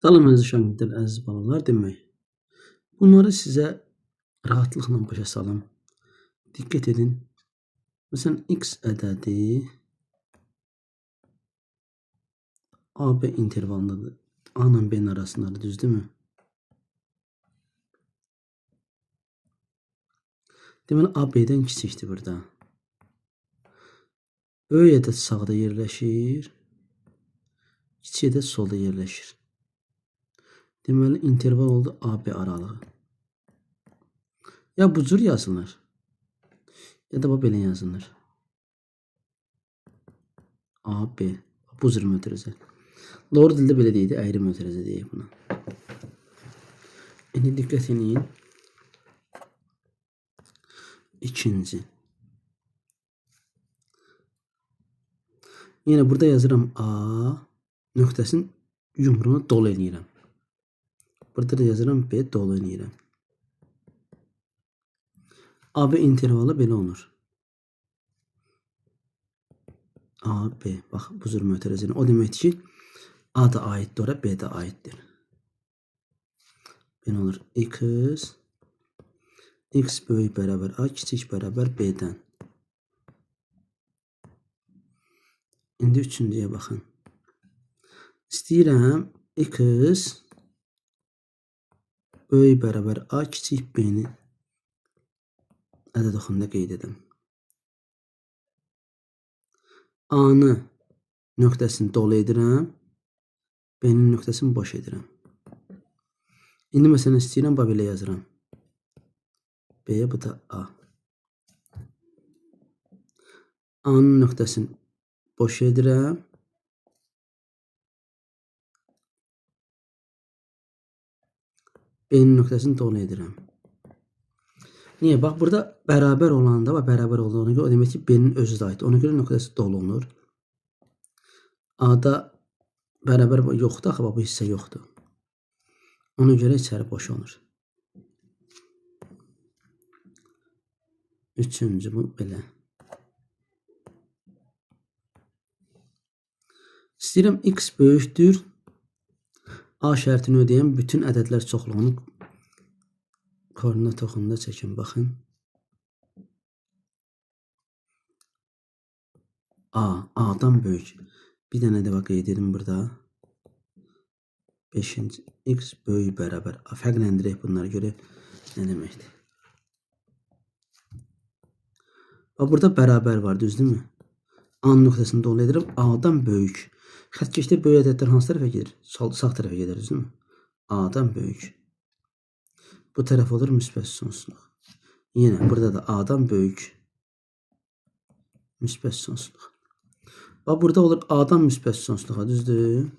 Salam əziz şagirdlər, əziz balalar demək. Bunları sizə rahatlıqla başa salım. Diqqət edin. Məsələn, x ədədi AB intervalındadır. A ilə B-nin arasındadır, düzdürmü? Deməli, A B-dən kiçikdir burada. Böyük ədəd sağda yerləşir. Kiçik ədəd solda yerləşir. Deməli, interval oldu AB aralığı. Ya bu cür yazılır, ya da belə yazılır. AB, bu cür mötərizə. Doğru dildə belə deyildi, əyri mötərizə deyək buna. İndi diqqət edin. İkinci. Yine burada yazıram A nöqtəsinin yumruğunu dolu eləyirəm. Burada da yazıram B dolu eləyirəm. AB intervalı belə olur. AB, bax bu cür mötərizənin. O deməkdir ki, A da aiddir ora, B də aiddir. Belə olur. X böyük bərabər A, kiçik bərabər B-dən. İndi üçüncüyə baxın. İstəyirəm X böyük bərabər A, kiçik B-ni ədəd oxunda qeyd edim. A-nı nöqtəsini dolu edirəm. B-nin nöqtəsini boş edirəm. İndi məsələn istəyirəm, belə yazıram. B, bu da A. A-nın nöqtəsini boş edirəm. B-nin nöqtəsini dolu edirəm. Niyə? Bax, burada bərabər olanda və bərabər olduğuna görə o demək ki, B-nin özü də aiddir. Ona görə nöqtəsi dolu olur. A-da bərabər yoxdur, axı bu hissə yoxdur. Ona görə içəri boş olur. Üçüncü bu belə. İstəyirəm X böyükdür. A şərtini ödəyən bütün ədədlər çoxluğunu koordinat oxunda çəkin, baxın. A-dan böyük. Bir dənə də qeyd edim burada. 5-ci X böyük bərabər A. Fərqləndirək bunları görək nə deməkdir. Burada bərabər var, düzdürmü? A-nın nöqtəsini dolu edirəm. A-dan böyük. Xəttkeşdə böyük ədədlər hansı tərəfə gedir? Sağ tərəfə gedir, düzdürmü? A-dan böyük. Bu tərəf olur müsbət sonsuzluq. Yenə burada da A-dan böyük. Müsbət sonsuzluq. Bax, burada olur A-dan müsbət sonsuzluğa, düzdür?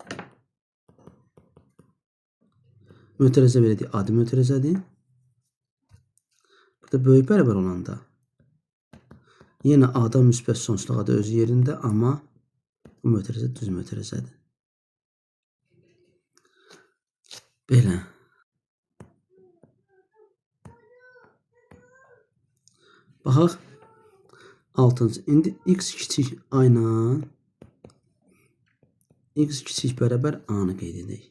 Mötərizə belə deyil, adi mötərizədir. Burada böyük bərabər olanda yenə A-dan müsbət sonsuzluğa da öz yerində, amma bu mötərizə düz mötərizədir. Belə. Baxaq. 6-cı. İndi X kiçik A ilə X kiçik bərabər A-nı qeyd edək.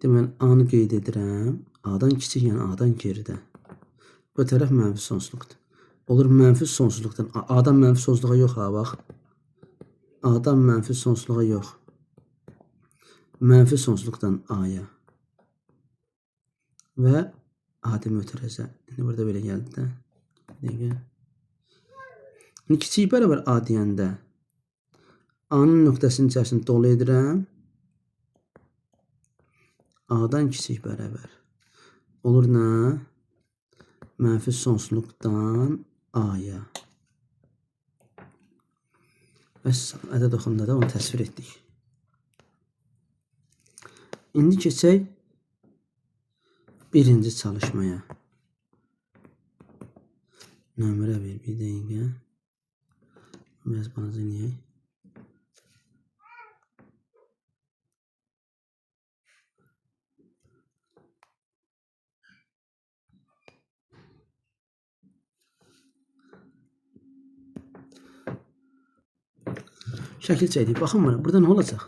Deməli, A-nı qeyd edirəm. A-dan kiçik, yəni A-dan geridə. Bu tərəf mənfi sonsuzluqdur. Olur mənfi sonsuzluqdan. A-dan mənfi sonsuzluğa yox, ha, bax. A-dan mənfi sonsuzluğa yox. Mənfi sonsuzluqdan A-ya. Və adi mötərizə. İndi burada belə gəldi də. İndi kiçik bərabər A deyəndə A-nın nöqtəsinin içərisini dolu edirəm. A-dan kiçik bərabər. Olur nə? Mənfi sonsuzluqdan A-ya. Və ədəd oxunda da onu təsvir etdik. İndi keçək birinci çalışmaya. Nömrə ver, bir dəqiqə. Biraz balaca eləyək. Şəkil çəkdik. Baxın bana, burada nə olacaq?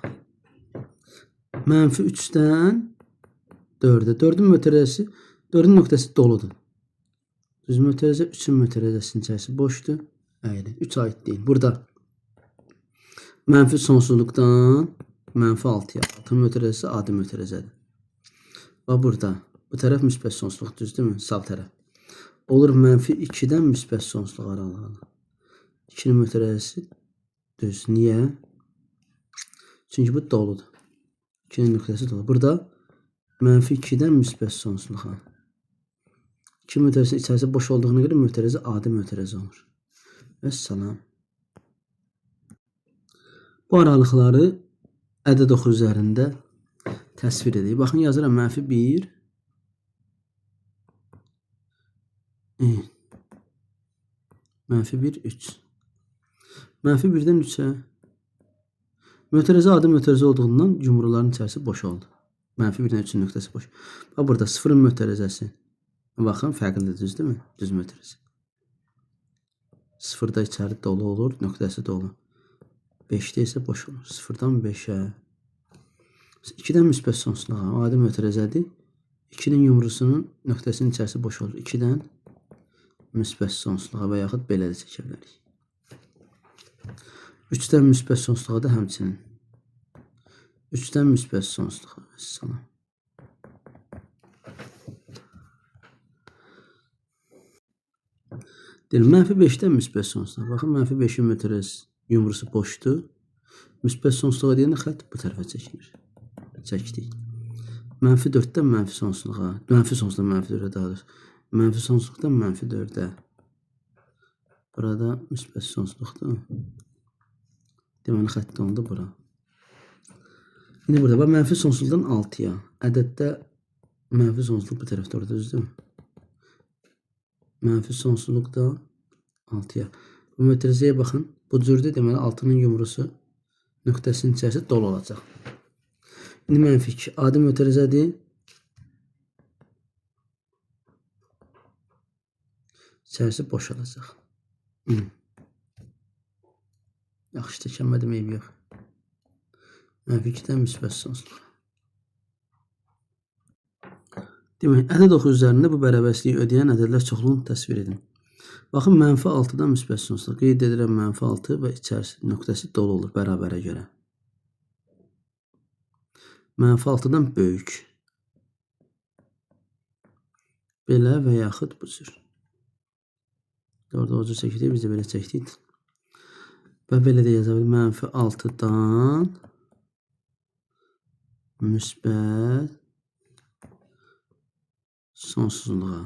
Mənfi 3-dən 4-ə. 4-ün mötərəzəsi, 4-ün nöqtəsi doludur. Düz mötərəzə, 3-ün mötərəzəsinin içərisi boşdur. Əyri. 3 aid deyil. Burada mənfi sonsuzluqdan mənfi 6-ya. 6-ın mötərəzəsi adi mötərəzədir. Və burada bu tərəf müsbət sonsuzluq, düzdürmü? Sağ tərəf. Olur mənfi 2-dən müsbət sonsuzluq aralığına. 2-nin mötərəzəsi düz. Niyə? Çünki bu doludur. 2-nin nöqtəsi doludur. Burada mənfi 2-dən müsbət sonsuzluğa. 2 mötərəzəsinin içərisi boş olduğuna görə mötərəzə adi mötərəzə olur. Vəssalam. Bu aralıqları ədəd oxu üzərində təsvir edək. Baxın, yazıram mənfi 1. Mənfi 1, 3. Mənfi 1-dən 3-ə. Mötərəzə adi mötərəzə olduğundan yumruların içərisi boş oldu. Mənfi 1-dən 3-ün nöqtəsi boş. Bax, burada 0-ın mötərəzəsi. Baxın, fərqlidir, düzdürmü? Düz mötərəzə. 0-da içəri dolu olur, nöqtəsi dolu. 5-də isə boş olur. 0-dan 5-ə. 2-dən müsbət sonsuzluğa, adi mötərəzədir. 2-nin yumrusunun nöqtəsinin içərisi boş olur. 2-dən müsbət sonsuzluğa və yaxud belə də çəkə bilərik. 3-dən müsbət sonsuzluğa da həmçinin. 3-dən müsbət sonsuzluğa. Salam. Deyil, mənfi 5-dən müsbət sonsuzluğa. Baxın, mənfi 5-in mötərəzəsi yumrusu boşdur. Müsbət sonsuzluğa deyəndə xətt bu tərəfə çəkilir. Çəkdik. Mənfi 4-dən mənfi sonsuzluğa. Mənfi sonsuzluqdan mənfi 4-ə daha doğrusu. Mənfi sonsuzluqdan mənfi 4-ə. Burada müsbət sonsuzluqdur. Deməli, xətt oldu bura. İndi burada bax, mənfi sonsuzluqdan 6-ya. Ədəddə mənfi sonsuzluq bu tərəfdə orada, düzdür? Mənfi sonsuzluqda 6-ya. Bu mötərəzəyə baxın. Bu cürdür, deməli 6-nın yumrusu nöqtəsinin içərisi dolu olacaq. İndi mənfi 2. Adi mötərəzədir. İçərisi boş olacaq. Yaxşı, təkənmədim, eyb yox. Mənfi 2-dən müsbət sonsuzluq. Demək, ədəd oxu üzərində bu bərabərliyi ödəyən ədədlər çoxluğunu təsvir edin. Baxın, mənfi 6-dan müsbət sonsuzluq. Qeyd edirəm mənfi 6 və içərisi nöqtəsi dolu olur bərabərə görə. Mənfi 6-dan böyük. Belə və yaxud bu cür. Orada o cür çəkdik, biz də belə çəkdik. Və belə də yaza bilir. Mənfi 6-dan müsbət sonsuzluğa,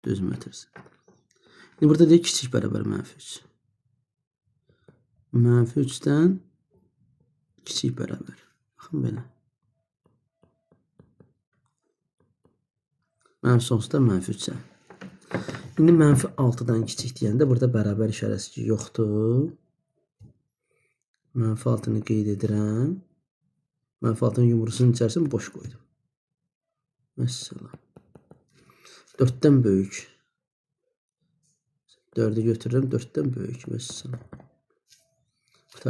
düz mötərəzə. İndi burada deyək, kiçik bərabər mənfi 3. Mənfi 3-dən kiçik bərabər. Baxın, belə. Mənfi sonsuzdan mənfi 3-ə. İndi mənfi 6-dan kiçik deyəndə burada bərabər işarəsi yoxdur. Mənfi 6-nı qeyd edirəm. Mənfi 6-nın yumrusunun içərisini boş qoydum. Məsələn. 4-dən böyük. 4-ü götürürəm, 4-dən böyük. Məsələn.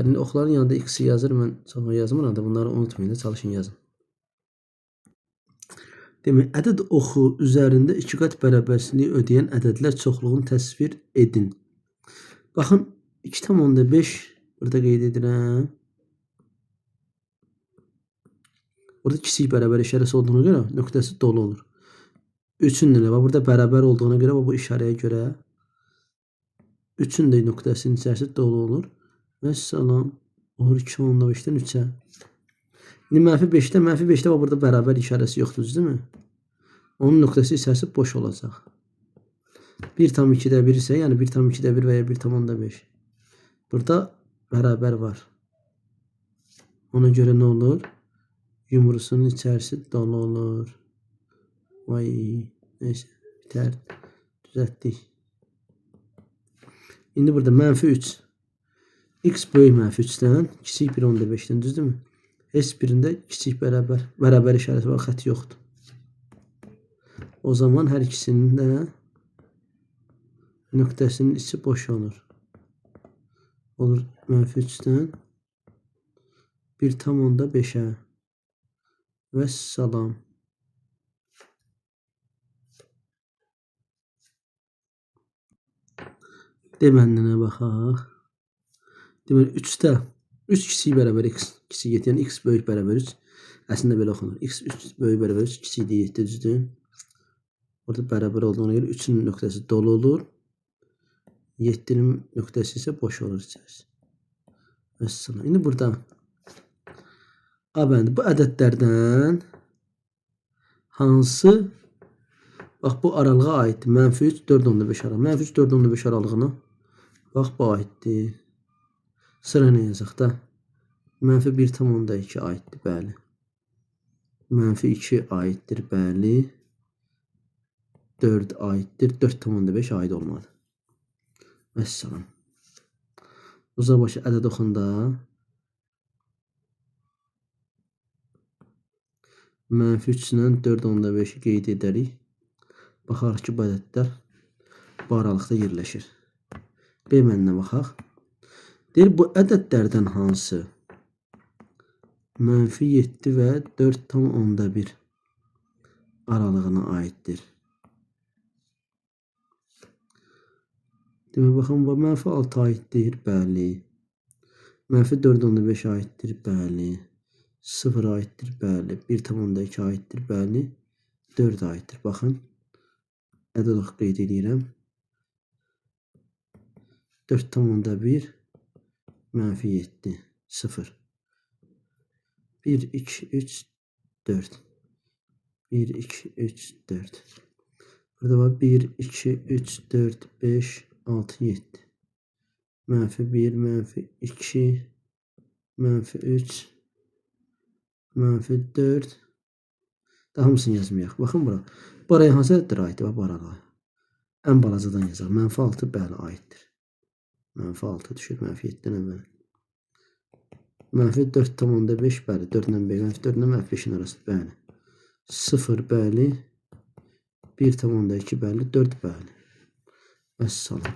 İndi oxların yanında x-i yazır, mən sonra yazmıram da bunları unutmayın da, çalışın yazın. Demək, ədəd oxu üzərində 2 qat bərabərsizliyi ödəyən ədədlər çoxluğunu təsvir edin. Baxın, 2,5 burada qeyd edirəm. Burada kiçik bərabər işarəsi olduğuna görə nöqtəsi dolu olur. 3-ün də burada bərabər olduğuna görə bu işarəyə görə 3-ün də nöqtəsinin içərisi dolu olur. Vəssalam. Olur 2,5-dən 3-ə. İndi mənfi 5-də burada bərabər işarəsi yoxdur, değil mi? Onun nöqtəsi içərisi boş olacaq. 1,2-də 1 isə, yəni 1,2-də 1 və ya 1,5. Burada bərabər var. Ona görə nə olur? Yumrusunun içərisi dolu olur. Vay, neyse, bitər. Düzəltdik. İndi burada mənfi 3. X böyük mənfi 3-dən, kiçik 1,5-dən, düzdür mü? Heç birində kiçik bərabər işarəsi var, xətt yoxdur. O zaman hər ikisinin də nöqtəsinin içi boş olur. Olur mənfi 3-dən 1,5-ə. Vəssalam. Deməndən baxaq. Deməli 3-də 3 kiçik bərabər x kiçik 7, yəni x böyük bərabər 3. Əslində belə oxunur. X 3 böyük bərabər 3 kiçik 7 düzdür. Burada bərabər olduğuna görə 3-ün nöqtəsi dolu olur. 7-nin nöqtəsi isə boş olur içərisi. Vəssalam. İndi burada A bəndi bu ədədlərdən hansı bax bu aralığa aiddir? -3, 4.5 aralığı. -3, 4.5 aralığına bax bu aiddir. Sıra nə yazaq da? -1,2 aiddir, bəli. -2 aiddir, bəli. 4 aiddir, 4.5 aid olmadı. Vəssalam. Uzaqbaşı ədəd oxunda -3 ilə 4.5-i qeyd edərik. Baxarıq ki, bu ədədlər bu aralıqda yerləşir. B məninə baxaq. Deyir, bu ədədlərdən hansı -7 və 4.1 aralığına aiddir? Demək, baxın, bu -6 aiddir, bəli. -4.5 aiddir, bəli. 0 aiddir, bəli. 1.2 aiddir, bəli. 4 aiddir. Baxın, ədəd olaraq qeyd edirəm. 4.1 -7 0 1 2 3 4 1 2 3 4 burada var 1 2 3 4 5 6 7 -1 -2 -3 -4 daha hamısını yazmayaq. Baxın bura. Buraya hansı ədədlər aiddir? Bu aralığa. Ən balacadan yazaq. -6 bəli aiddir. -6 düşür -7-dən əvvəl. -4.5 bəli 4 ilə 5, -4 ilə -5-in arası bəli. 0 bəli 1.2 bəli 4 bəli. Vəssalam.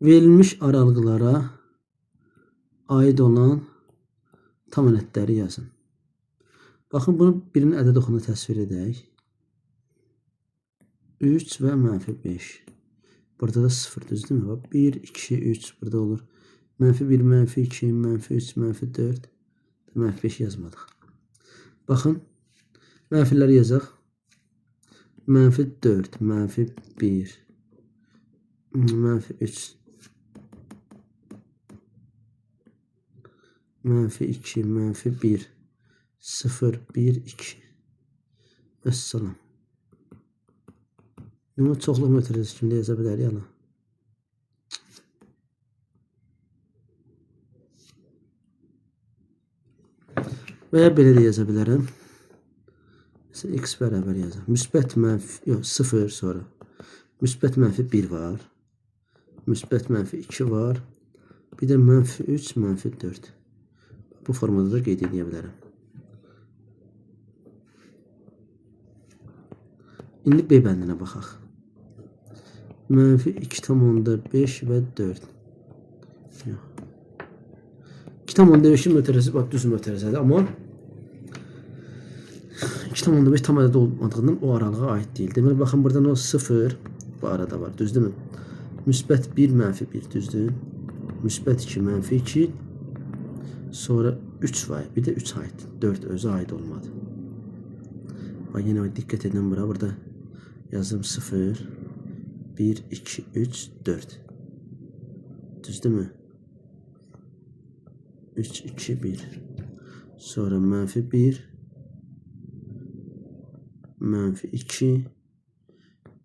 Verilmiş aralıqlara aid olan tam ədədləri yazın. Baxın, bunu birinin ədəd oxuna təsvir edək. 3 və -5. Burada da 0 düzdürmü? 1, 2, 3 burada olur. -1, -2, -3, -4. -5 yazmadıq. Baxın, mənfiləri yazaq. -4, -1, -3, -2, -1, 0, 1, 2. Vəssalam. Bunu çoxluq mötərizəsi kimi yaza bilərik yana. Və ya belə də yaza bilərəm. Mesela x bərabər yazaq. Müsbət yox 0 sonra. Müsbət -1 var. Müsbət -2 var. Bir də -3, -4. Bu formada da qeyd edə bilərəm. İndi B bəndinə baxaq. -2,5 və 4. 2,5-in mötərizəsi bax düz mötərizədir, amma 2,5 tam ədəd olmadığından o aralığa aid deyil. Deməli, baxın, buradan o 0 bu arada var, düzdürmü? Müsbət 1, -1 düzdür. Müsbət 2, -2. Sonra 3 var, bir də 3 aid. 4 özü aid olmadı. Bax, yenə diqqət edin bura, burada yazım 0, 1, 2, 3, 4. Düzdürmü? 3, 2, 1. Sonra -1, -2.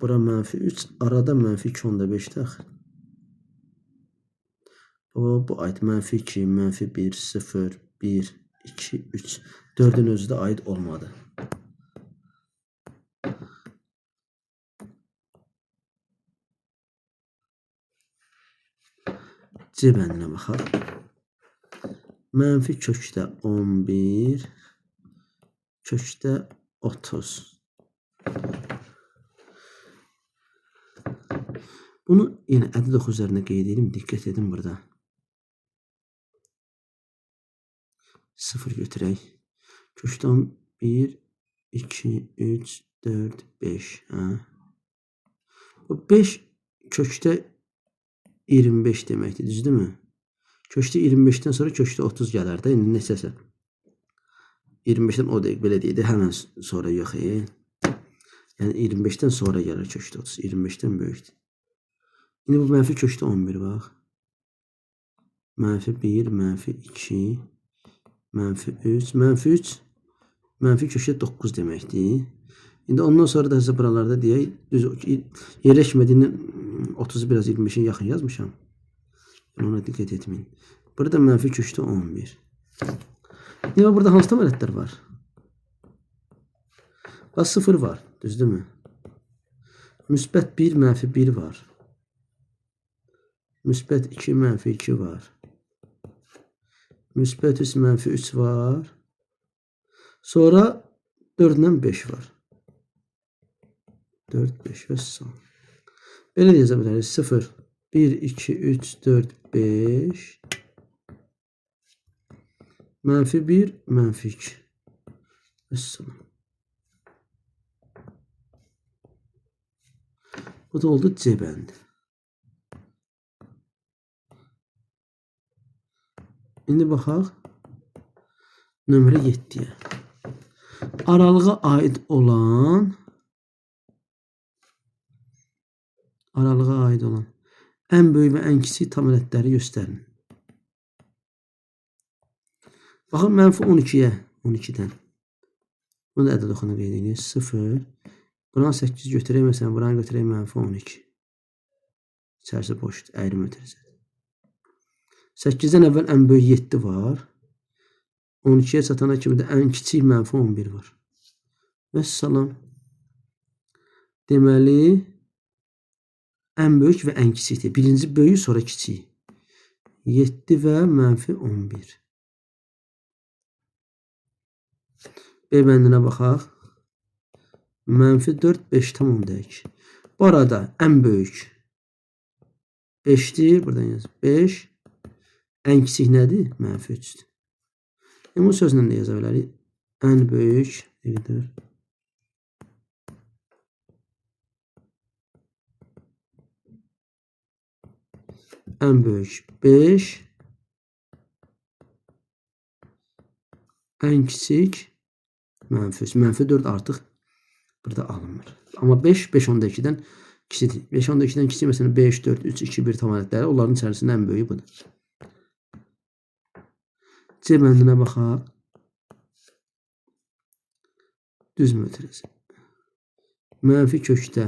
Bura -3. Arada -2,5 daxil. Bu aid -2, -1, 0, 1, 2, 3. 4'ün özü də aid olmadı. C bəndinə baxaq. Mənfi kökdə 11, kökdə 30. Bunu yenə ədəd oxu üzərində qeyd edim, diqqət edin burada. 0 götürək. Kökdən 1, 2, 3, 4, 5. Hə? Bu 5 kökdə 25 deməkdir, düzdürmü? Kökdə 25-dən sonra kökdə 30 gələr də, indi neçəsə. 25-dən o dəqiq belə deyildi, həmən sonra yox. Yəni 25-dən sonra gəlir kökdə 30, 25-dən böyükdür. İndi bu mənfi kökdə 11, bax. Mənfi 1, mənfi 2, mənfi 3, mənfi 3, mənfi kökdə 9 deməkdir. İndi ondan sonra da sizə buralarda deyək, düz yerləşmədiyindən 30-u biraz 25-ə yaxın yazmışam. Ona diqqət etməyin. Burada mənfi kökdə 11. İndi burada hansı təmələtlər var? Bax 0 var, düzdürmü? Müsbət 1, mənfi 1 var. Müsbət 2, mənfi 2 var. Müsbət 3, mənfi 3 var. Sonra 4 ilə 5 var. 4, 5 və son. Belə yazə bilərik. 0, 1, 2, 3, 4, 5. Mənfi 1, mənfi 2. Və son. Bu da oldu C bəndi. İndi baxaq nömrə 7-yə. Aralığa aid olan ən böyük və ən kiçik tam ədədləri göstərin. Baxın, mənfi 12-yə, 12-dən. Bunu da ədəd oxunu qeyd edin. 0. Buranı 8 götürək, məsələn, buranı götürək mənfi 12. İçərisi boşdur, əyrim ötürəcək. 8-dən əvvəl ən böyük 7 var. 12-yə çatana kimi də ən kiçik mənfi 11 var. Vəssalam. Deməli, ən böyük və ən kiçikdir. Birinci böyük, sonra kiçik. 7 və mənfi 11. B bəndinə baxaq. Mənfi 4, 5 tamam deyək. Bu arada ən böyük 5'dir. Buradan yaz. 5. Ən kiçik nədir? Mənfi 3'dür. Bu sözlə də yaza bilərik. Ən böyük edir. Ən böyük 5. Ən kiçik mənfi 3. Mənfi 4 artıq burada alınmır. Amma 5, 5-12-dən kiçikdir. 5-12-dən kiçik, məsələn 5, 4, 3, 2, 1 tam ədədləri, onların içərisində ən böyüyü budur. C bəndinə baxaq. Düz mü ötürəcək? Mənfi kökdə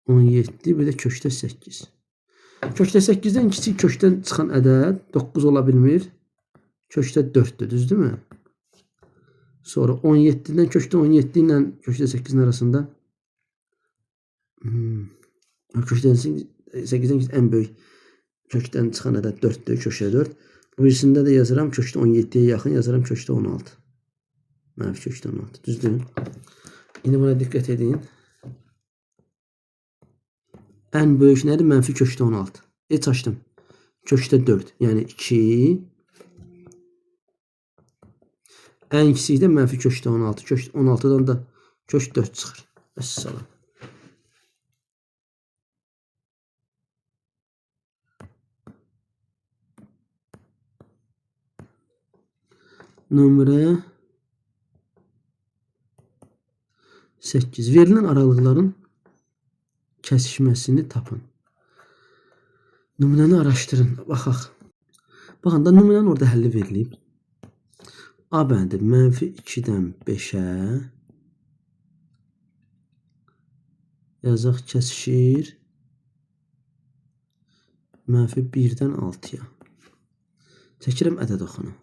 17, bir də kökdə 8. Kökdə 8-dən kiçik kökdən çıxan ədəd 9 ola bilmir. Kökdə 4'dür, düzdürmü? Sonra 17'dən kökdə 17 ilə kökdə 8'in arasında kökdə 8'in ən böyük kökdən çıxan ədəd 4'dür, kökdə 4. Bu birisində də yazıram kökdə 17'yə yaxın, yazıram kökdə 16. Mənfi kökdə 16, düzdür? İndi buna diqqət edin. Ən böyük nədir? Mənfi kökdə 16. Heç açdım. Kökdə 4, yəni 2. Ən kiçik də mənfi kökdə 16. Kökdə 16'dan da kök 4 çıxır. Əssalam. Nömrə 8. Verilən aralıqların kəsişməsini tapın. Nümunəni araşdırın. Baxaq. Baxın da nümunənin orada həlli verilib. A bəndi mənfi 2-dən 5'ə yazaq kəsişir mənfi 1-dən 6'ya. Çəkirəm ədəd oxunu.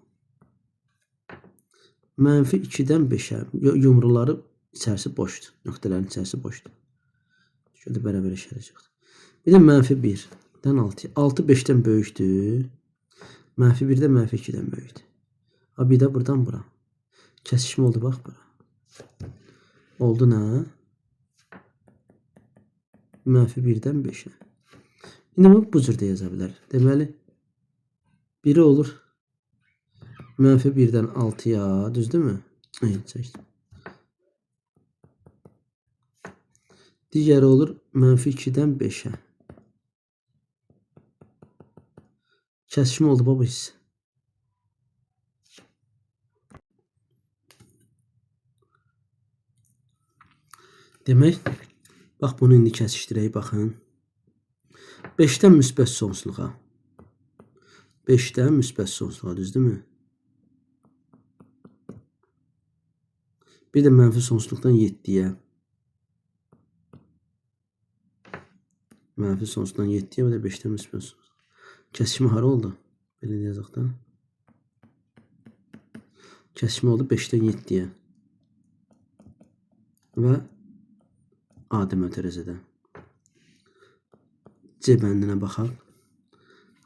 Mənfi 2-dən 5'ə yumruları içərisi boşdur. Nöqtələrin içərisi boşdur. Şöyle bərabər işarəcəkdir. Bir də mənfi 1-dən 6'ya. 6 5'dən böyükdür. Mənfi 1 də mənfi 2'dən böyükdür. Bir də buradan bura. Kəsişmə oldu, bax bura. Oldu nə? Mənfi 1-dən 5'ə. İndi bu cür də yaza bilər. Deməli, biri olur Mənfi 1-dən 6-ya, düzdürmü? Çəkdim. Digəri olur mənfi 2-dən 5-ə. Kəsişmə oldu bu hissə. Demək, bax bunu indi kəsişdirək, baxın. 5-dən müsbət sonsuzluğa. 5-dən müsbət sonsuzluğa, düzdürmü? Bir də mənfi sonsuzluqdan 7-yə. Mənfi sonsuzluqdan 7-yə, bir də 5-dən müsbət sonsuzluğa. Kəsişmə hara oldu? Belə yazaq da. Kəsişmə oldu 5-dən 7-yə. Və adi mötərizədə. C bəndinə baxaq.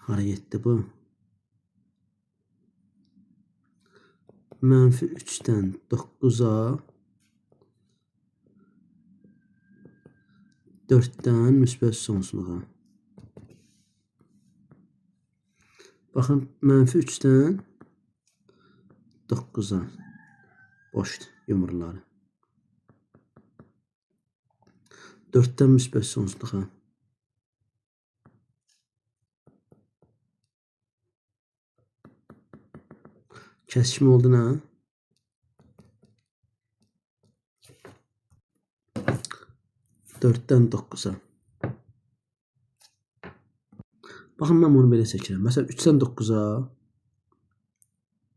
Hara getdi bu? Mənfi 3-dən 9-a 4-dən müsbət sonsuzluğa. Baxın, mənfi 3-dən 9-a boşdur yumruları. 4-dən müsbət sonsuzluğa. Kəsişmə oldu nə? 4-dən 9-a. Baxın, mən bunu belə çəkirəm. Məsələn, 3-dən 9-a,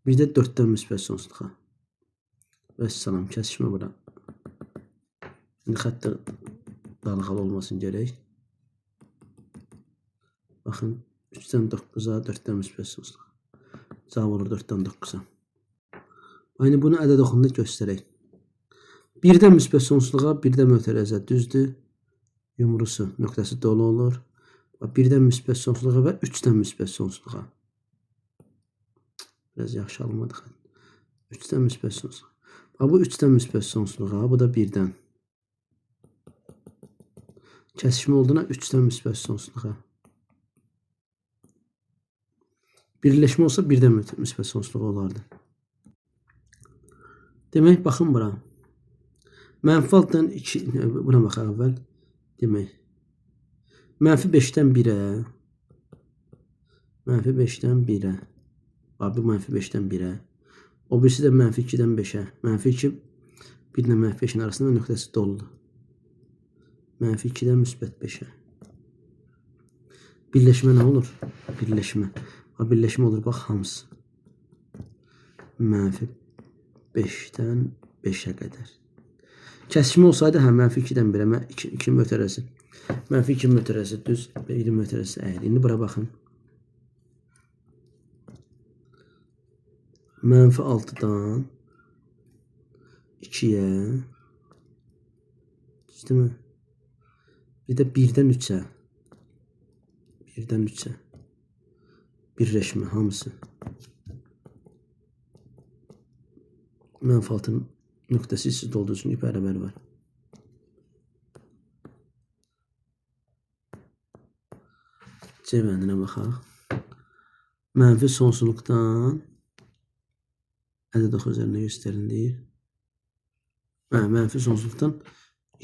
bir də 4-dən müsbət sonsuzluğa. Və salam, kəsişmə bura. İndi xəttə dalğalı olmasın gərək. Baxın, 3-dən 9-a, 4-dən müsbət sonsuzluğa. Cavab olur 4-dən 9-a. Aynı bunu ədəd oxunda göstərək. 1-dən müsbət sonsuzluğa, 1-dən mötərizə düzdür. Yumrusu, nöqtəsi dolu olur. 1-dən müsbət sonsuzluğa və 3-dən müsbət sonsuzluğa. Biraz yaxşı alınmadı. 3-dən müsbət sonsuzluğa. Bu 3-dən müsbət sonsuzluğa, bu da 1-dən. Kəsişmə olduğuna 3-dən müsbət sonsuzluğa. Birləşmə olsa 1-dən müsbət sonsuzluğa olardı. Demək, baxın bura. Mənfi 6-dan 2, buna baxaq əvvəl. Demək, mənfi 5-dən 1-ə, mənfi 5-dən 1-ə, bu mənfi 5-dən 1-ə, o birisi də mənfi 2-dən 5-ə, mənfi 2, 1 ilə mənfi 5-in arasında nöqtəsi doludur. Mənfi 2-dən müsbət 5-ə. Birləşmə nə olur? Birləşmə. Birləşmə olur, bax, hamısı. Mənfi 5-dən 5-ə qədər. Kəsişmə olsaydı, mənfi 2-dən 1-ə, 2 mötərizə. Mənfi 2 mötərizə düz, 1 mötərizə əyri. İndi bura baxın. Mənfi 6-dan 2-yə, düzdürmü? Bir də 1-dən 3-ə. 1-dən 3-ə. Birləşmə, hamısı. Mənfi 6-nın nöqtəsi sizdə olduğu üçün bərabər var. C bəndinə baxaq. Mənfi sonsuzluqdan ədəd oxu üzərində göstərilir. Mənfi sonsuzluqdan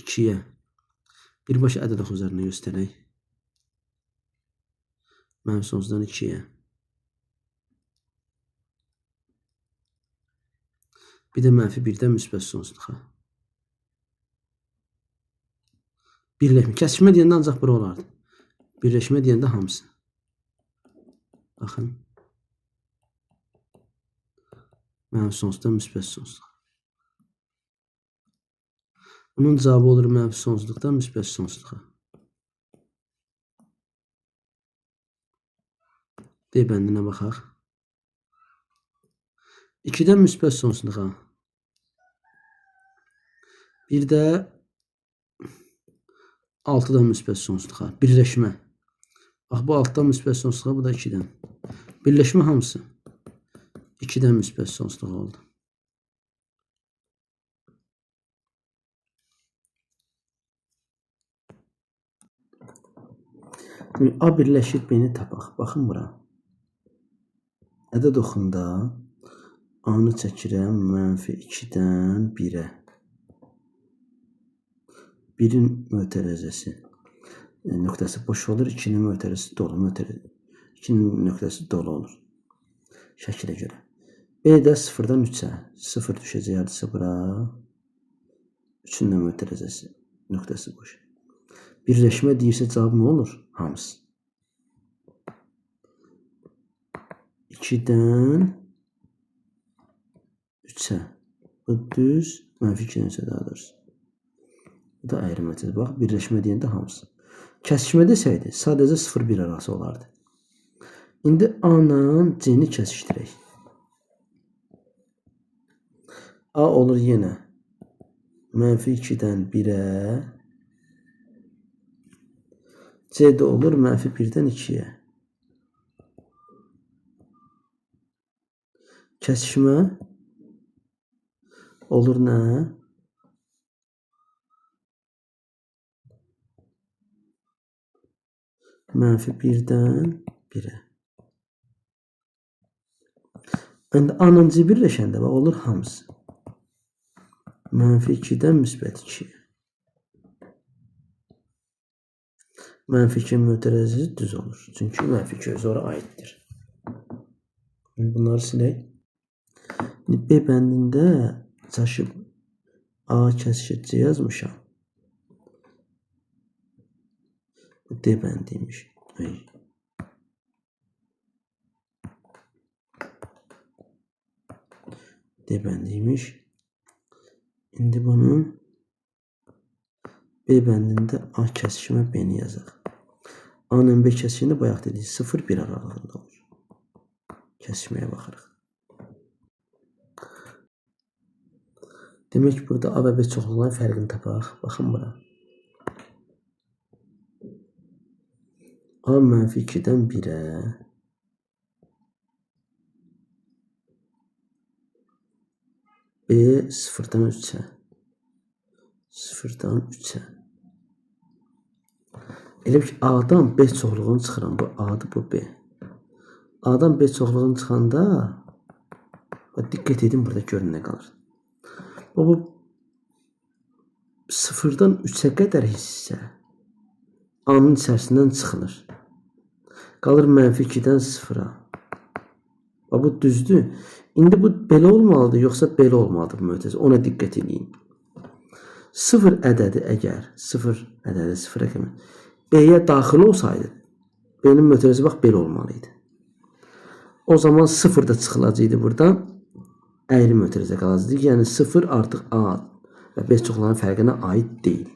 2-yə. Birbaşa ədəd oxu üzərində göstərək. Mənfi sonsuzdan 2-yə. Bir də mənfi 1-dən müsbət sonsuzluğa. Birləşmə. Kəsişmə deyəndə ancaq bura olardı. Birləşmə deyəndə hamısı. Baxın. Mənfi sonsuzdan müsbət sonsuzluğa. Bunun cavabı olur mənfi sonsuzluqdan müsbət sonsuzluğa. D bəndinə baxaq. 2-dən müsbət sonsuzluğa. Bir də 6-dan müsbət sonsuzluğa. Birləşmə. Bax, bu 6-dan müsbət sonsuzluğa, bu da 2-dən. Birləşmə hamısı 2-dən müsbət sonsuzluğa oldu. A birləşir B-ni tapaq. Baxın bura. Ədəd oxunda A-nı çəkirəm -2-dən 1-ə. 1-in mötərizəsi nöqtəsi boş olur, 2-nin mötərizəsi dolu, 2-nin nöqtəsi dolu olur. Şəkilə görə. B-də 0-dan 3-ə. 0 düşəcək hadisə bura. 3-ün də mötərizəsi nöqtəsi boş. Birləşmə deyirsə cavab nə olur? Hamısı. 2-dən 3-ə. Bu düz, -2-dən 3-ə daha doğrusu. Bu da ayrı məqsəd. Bax, birləşmə deyəndə hamısı. Kəsişmə desəydi, sadəcə 0-1 arası olardı. İndi A-nın C-ni kəsişdirək. A olur yenə -2-dən 1-ə. C də olur -1-dən 2-yə. Kəsişmə olur nə? -1-dən 1-ə. İndi A-nın C birləşəndə bax olur hamısı. -2-dən -2-yə. -2 mötərizəsi düz olur. Çünki -2 özü ora aiddir. Bunları silək. B bəndində çaşıb A kəsişir C yazmışam. D bəndiymiş. D bəndiymiş. İndi bunun B bəndində A kəsişmə B-ni yazaq. A-nın B kəsişində bayaq dedik 0-1 aralığında olur. Kəsişməyə baxırıq. Demək burada A və B çoxluqların fərqini tapaq. Baxın bura. A -2-dən 1-ə. B 0-dan 3-ə. 0-dan 3-ə. Elə ki A-dan B çoxluğunu çıxıram. Bu A-dır, bu B. A-dan B çoxluğunu çıxanda diqqət edin burada görün nə qalır. Bu 0-dan 3-ə qədər hissə A-nın içərisindən çıxılır. Qalır -2-dən 0-a. Bu düzdür. İndi bu belə olmalıdır, yoxsa belə olmalıdır bu mötərizə. Ona diqqət edin. 0 ədədi əgər 0 ədədi 0 rəqəmi B-yə daxil olsaydı, B-nin mötərizəsi bax belə olmalıydı. O zaman 0 da çıxılacaqdı buradan. Əyri mötərizə qalacaqdı. Yəni 0 artıq A və B çoxluğunun fərqinə aid deyil.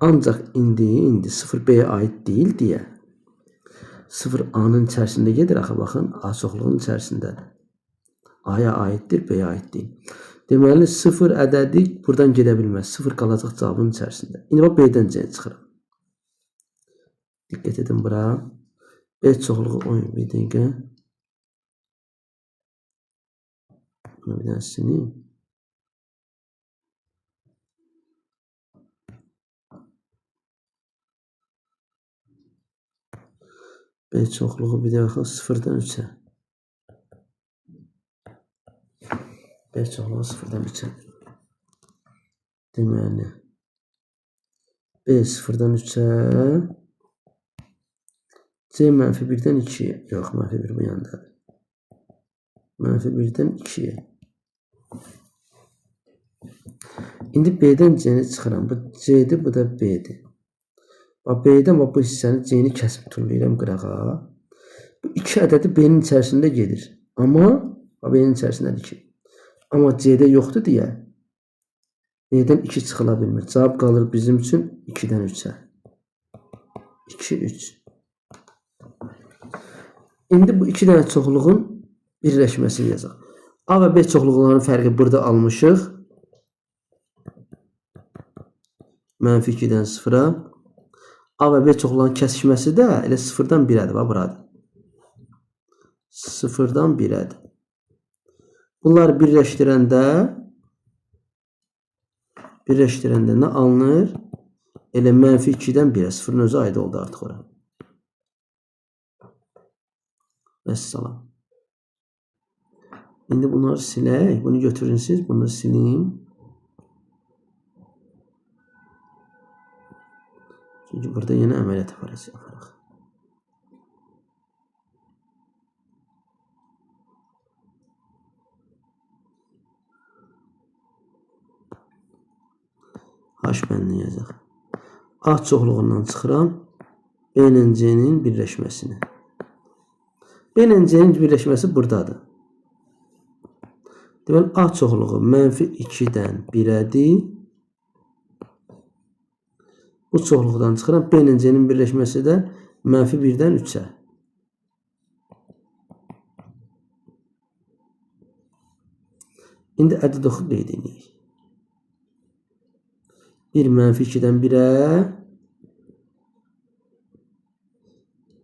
Ancaq indi 0 B-yə aid deyil deyə 0 A-nın içərisində gedir. Axı baxın, A çoxluğunun içərisindədir. A-ya aiddir, B-yə aid deyil. Deməli 0 ədədi buradan gedə bilməz. 0 qalacaq cavabın içərisində. İndi bax B-dən C-yə çıxıram. Diqqət edin bura. B çoxluğu bir dəqiqə. Bunu bir dənə sileyim. B çoxluğu bir də baxın 0-dan 3-ə. B çoxluğu 0-dan 3-ə. Deməli B 0-dan 3-ə. C -1-dən 2-yə. Yox, -1 bu yandadır. -1-dən 2-yə. İndi B-dən C-ni çıxıram. Bu C-dir, bu da B-dir. B-dən bu hissəni C-ni kəsib tullayıram qırağa. Bu 2 ədədi B-nin içərisində gedir. Amma B-nin içərisindədir 2. Amma C-də yoxdur deyə B-dən 2 çıxıla bilmir. Cavab qalır bizim üçün 2-dən 3-ə. 2, 3. İndi bu 2 dənə çoxluğun birləşməsini yazaq. A və B çoxluqlarının fərqi burada almışıq. -2-dən 0-a. A və B çoxluğunun kəsişməsi də elə 0-dan 1-ədir. Bax, buradır. 0-dan 1-ədir. Bunları birləşdirəndə nə alınır? Elə -2-dən 1-ə. 0-ın özü aid oldu artıq ora. Vəssalam. İndi bunları silək. Bunu götürün siz. Bunu silin. Çünki burada yeni əməliyyat aparaq. H bəndini yazaq. A çoxluğundan çıxıram. B ilə C-nin birləşməsini. B ilə C-nin birləşməsi buradadır. Deməli, A çoxluğu -2-dən 1-ədir. Bu çoxluqdan çıxıram. B ilə C-nin birləşməsi də -1-dən 3-ə. İndi ədəd oxu qeyd edək. 1 -2-dən 1-ə.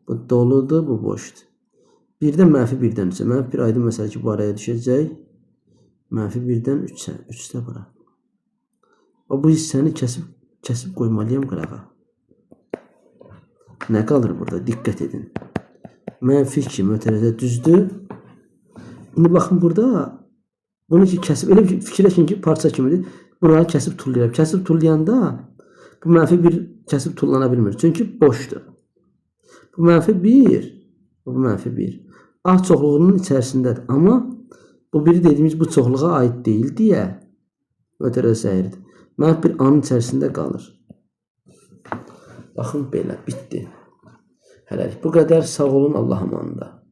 Bu doludur, bu boşdur. 1-dən -1-dən 3-ə. -1 aydın məsələ ki, bu araya düşəcək. -1-dən 3-ə. 3-də bura. Bu hissəni kəsib qoymalıyam qırağa. Nə qalır burada? Diqqət edin. -2 mötərizə düzdür. İndi baxın burada. Bunu ki kəsib, elə bir fikirləşin ki, parça kimidir. Bunları kəsib tullayıram. Kəsib tullayanda bu -1 kəsib tullana bilmir. Çünki boşdur. Bu -1, bu -1. A çoxluğunun içərisindədir. Amma bu biri dediyimiz bu çoxluğa aid deyil deyə mötərizə səhirdir. -1 A-nın içərisində qalır. Baxın belə, bitdi. Hələlik bu qədər. Sağ olun, Allah amanında.